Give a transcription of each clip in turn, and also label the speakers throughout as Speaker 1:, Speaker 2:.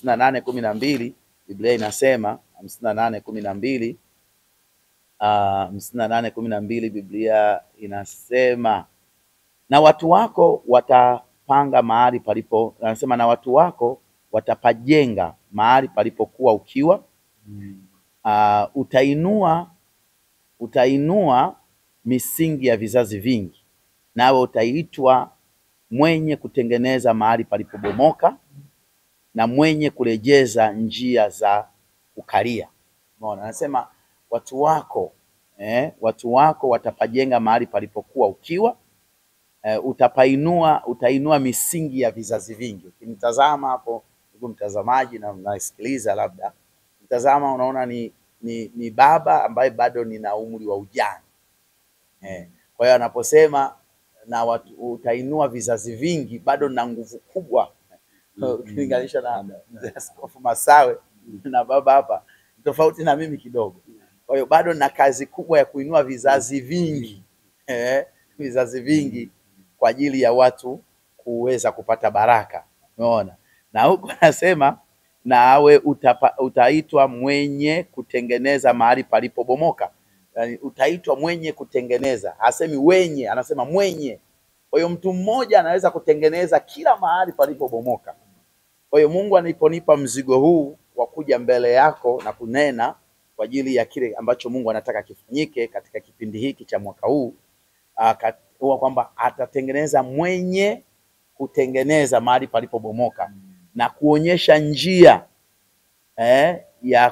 Speaker 1: 58:12 Biblia inasema 58:12 58:12 Biblia inasema na watu wako watapanga mahali palipo, anasema na watu wako watapajenga mahali palipokuwa ukiwa. Utainua misingi ya vizazi vingi, nawe utaitwa mwenye kutengeneza mahali palipobomoka na mwenye kurejeza njia za kukalia. Unaona, anasema watu wako watapajenga mahali palipokuwa ukiwa. Utainua misingi ya vizazi vingi. Ukinitazama hapo ndugu mtazamaji na unasikiliza, labda mtazama, unaona ni baba ambaye bado nina umri wa ujana. Kwa hiyo anaposema na utainua vizazi vingi, bado na nguvu kubwa ukilinganisha na Askofu Masawe na baba hapa, tofauti na mimi kidogo. Kwa hiyo bado na kazi kubwa ya kuinua vizazi vingi, vizazi vingi kwa ajili ya watu kuweza kupata baraka. Unaona, na huko anasema nawe utaitwa mwenye kutengeneza mahali palipobomoka. Yani utaitwa mwenye kutengeneza, hasemi wenye, anasema mwenye. Kwa hiyo mtu mmoja anaweza kutengeneza kila mahali palipobomoka. Kwa hiyo Mungu aniponipa mzigo huu wa kuja mbele yako na kunena kwa ajili ya kile ambacho Mungu anataka kifanyike katika kipindi hiki cha mwaka huu, kwamba atatengeneza mwenye kutengeneza mahali palipobomoka na kuonyesha njia ya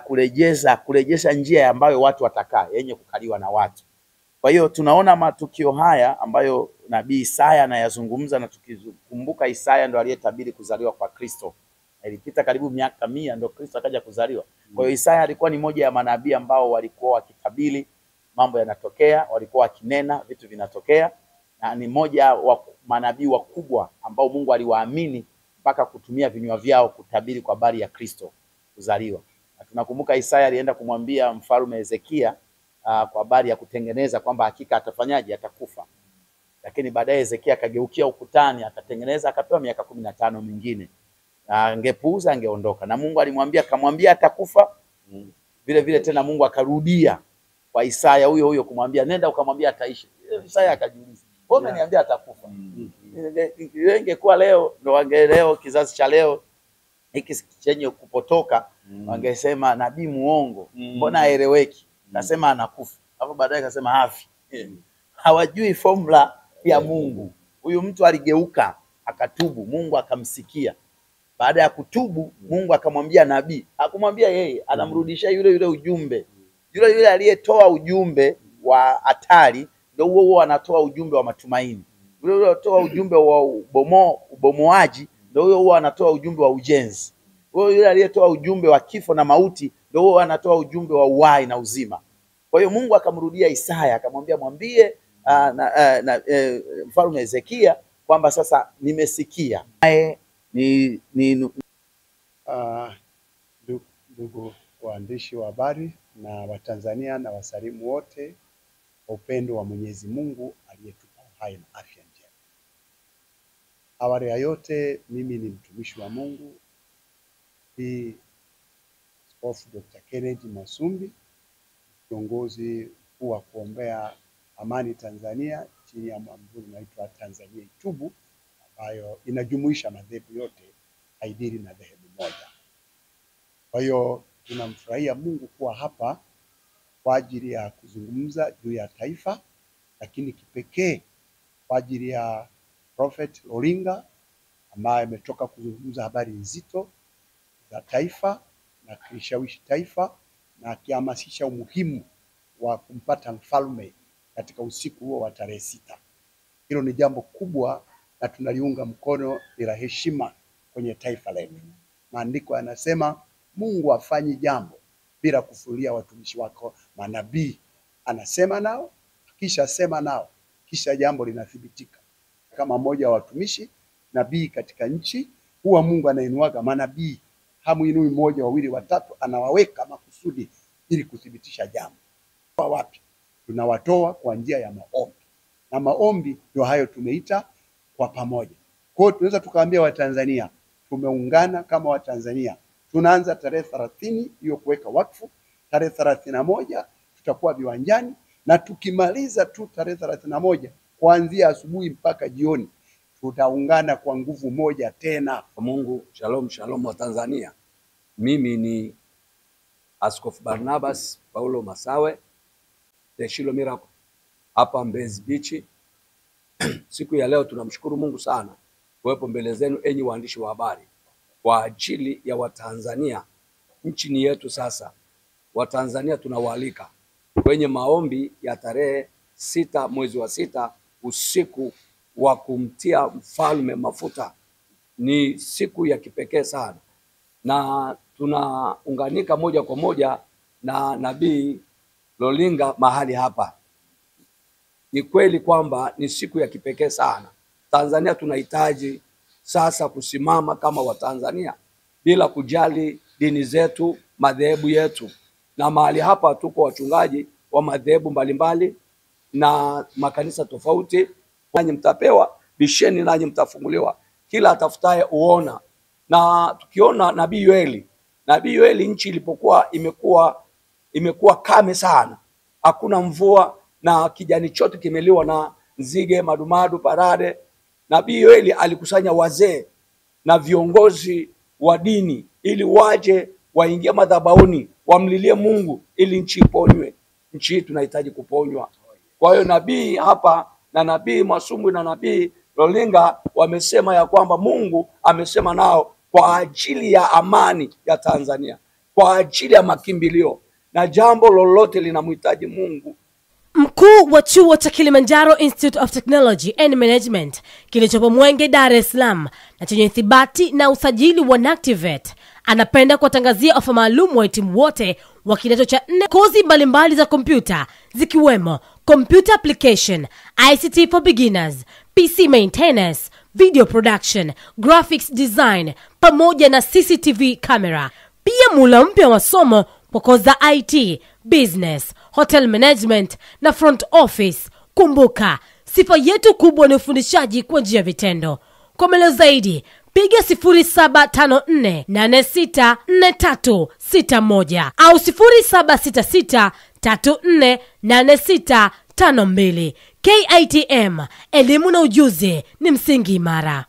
Speaker 1: kurejesha njia ambayo watu watakaa, yenye kukaliwa na watu. Kwa hiyo tunaona matukio haya ambayo nabii Isaya anayazungumza, na tukikumbuka Isaya ndo aliyetabiri kuzaliwa kwa Kristo. Ilipita karibu miaka 100 ndio Kristo akaja kuzaliwa. Kwa hiyo Isaya alikuwa ni moja ya manabii ambao walikuwa wakitabiri mambo yanatokea, walikuwa wakinena vitu vinatokea, na ni moja wa manabii wakubwa ambao Mungu aliwaamini mpaka kutumia vinywa vyao kutabiri kwa habari ya Kristo kuzaliwa. Na tunakumbuka Isaya alienda kumwambia mfalme Hezekia kwa habari ya kutengeneza, kwamba hakika atafanyaje, atakufa. Lakini baadaye Hezekia akageukia ukutani, akatengeneza, akapewa miaka 15 mingine. Angepuuza angeondoka. Na Mungu akamwambia atakufa. Vile vile tena Mungu akarudia kwa Isaya huyo kumwambia nenda ukamwambia ataishi. Isaya akajiuliza, wewe umeniambia atakufa. Ingekuwa leo ndo leo kizazi cha leo hiki chenye kupotoka, wangesema nabii muongo, mbona haeleweki? Nasema anakufa, hapo baadaye akasema hafi. Hawajui formula ya Mungu. Huyu mtu aligeuka akatubu, Mungu akamsikia. Baada ya kutubu, Mungu akamwambia nabii, hakumwambia yeye, anamrudishia yule ujumbe. Yule aliyetoa ujumbe wa hatari ndio huo anatoa ujumbe wa matumaini. Yule aliyetoa ujumbe wa ubomoaji ndio huo anatoa ujumbe wa ujenzi. Yule aliyetoa ujumbe wa kifo na mauti ndio huo anatoa ujumbe wa uhai na uzima. Kwa hiyo Mungu akamrudia Isaya, akamwambia mwambie mfalme Hezekia kwamba sasa nimesikia.
Speaker 2: Ndugu waandishi wa habari na Watanzania na wasalimu wote kwa upendo wa Mwenyezi Mungu aliyetupa uhai na afya njema. Awali ya yote, mimi ni mtumishi wa Mungu Askofu Dr. Kennedy Masumbi, kiongozi wa kuombea amani Tanzania chini ya mwamvuli unaitwa Tanzania Itubu, ambayo inajumuisha madhehebu yote, haidiri na dhehebu moja. Kwa hiyo tunamfurahia Mungu kuwa hapa kwa ajili ya kuzungumza juu ya taifa, lakini kipekee kwa ajili ya Prophet Loringa ambaye ametoka kuzungumza habari nzito za taifa na kulishawishi taifa na akihamasisha umuhimu wa kumpata mfalme katika usiku huo wa tarehe 6. Hilo ni jambo kubwa na tunaliunga mkono, bila heshima kwenye taifa letu. Maandiko yanasema Mungu hafanyi jambo bila kufunulia watumishi wako manabii. Anasema nao, kisha sema nao, kisha jambo linathibitika. Kama mmoja wa watumishi nabii katika nchi, huwa Mungu anainuaga manabii. Hamuinui mmoja, wawili, watatu, anawaweka makusudi ili kuthibitisha jambo. Kwa wapi? Tunawatoa kwa njia ya maombi. Na maombi ndio hayo tumeita kwa pamoja. Kwa hiyo tunaweza tukaambia Watanzania, tumeungana kama Watanzania Tunaanza tarehe 30 hiyo kuweka wakfu, tarehe 31 tutakuwa viwanjani, na tukimaliza tu tarehe 31 kuanzia asubuhi mpaka jioni tutaungana kwa nguvu moja tena.
Speaker 3: Mungu, shalom shalom wa Tanzania. Mimi ni Askofu Barnabas Paulo Masawe The Shiloh Miracle hapa Mbezi Beach. Siku ya leo tunamshukuru Mungu sana kuwepo mbele zenu enyi waandishi wa habari kwa ajili ya Watanzania. Nchi ni yetu sasa. Watanzania tunawaalika kwenye maombi ya tarehe 6 mwezi wa 6 usiku wa kumtia mfalme mafuta. Ni siku ya kipekee sana, na tunaunganika moja kwa moja na Nabii Lolinga mahali hapa. Ni kweli kwamba ni siku ya kipekee sana. Tanzania tunahitaji sasa kusimama kama Watanzania bila kujali dini zetu, madhehebu yetu. Na mahali hapa tuko wachungaji wa madhehebu mbalimbali na makanisa tofauti. Nanyi mtapewa, bisheni nanyi mtafunguliwa. Kila atafutaye uona. Na tukiona Nabii Yoeli nchi ilipokuwa imekuwa kame sana. Hakuna mvua na kijani chote kimeliwa na nzige, madumadu, parade. Nabii Yoeli alikusanya wazee na viongozi wa dini ili waje waingie madhabahuni wamlilie Mungu ili nchi iponywe. Nchi hii tunahitaji kuponywa. Kwa hiyo nabii hapa na Nabii Masumbwi na Nabii Lolinga wamesema ya kwamba Mungu amesema nao kwa ajili ya amani ya Tanzania, kwa ajili ya makimbilio, na jambo lolote linamhitaji Mungu.
Speaker 4: Mkuu wa chuo cha Kilimanjaro Institute of Technology and Management kilichopo Mwenge, Dar es Salaam na chenye ithibati na usajili wa NACTIVATE anapenda kuwatangazia ofa maalum wahitimu wote wa kidato cha 4 kozi mbalimbali za kompyuta zikiwemo Computer Application, ICT for Beginners, PC Maintenance, Video Production, Graphics Design pamoja na CCTV camera. Pia mula mpya wa somo kwa kozi za IT, Business, Hotel Management na Front Office. Kumbuka, sifa yetu kubwa ni ufundishaji kwa njia ya vitendo. Kwa maelezo zaidi, piga 0754464361 au 0766348652. KITM, elimu na ujuzi ni msingi imara.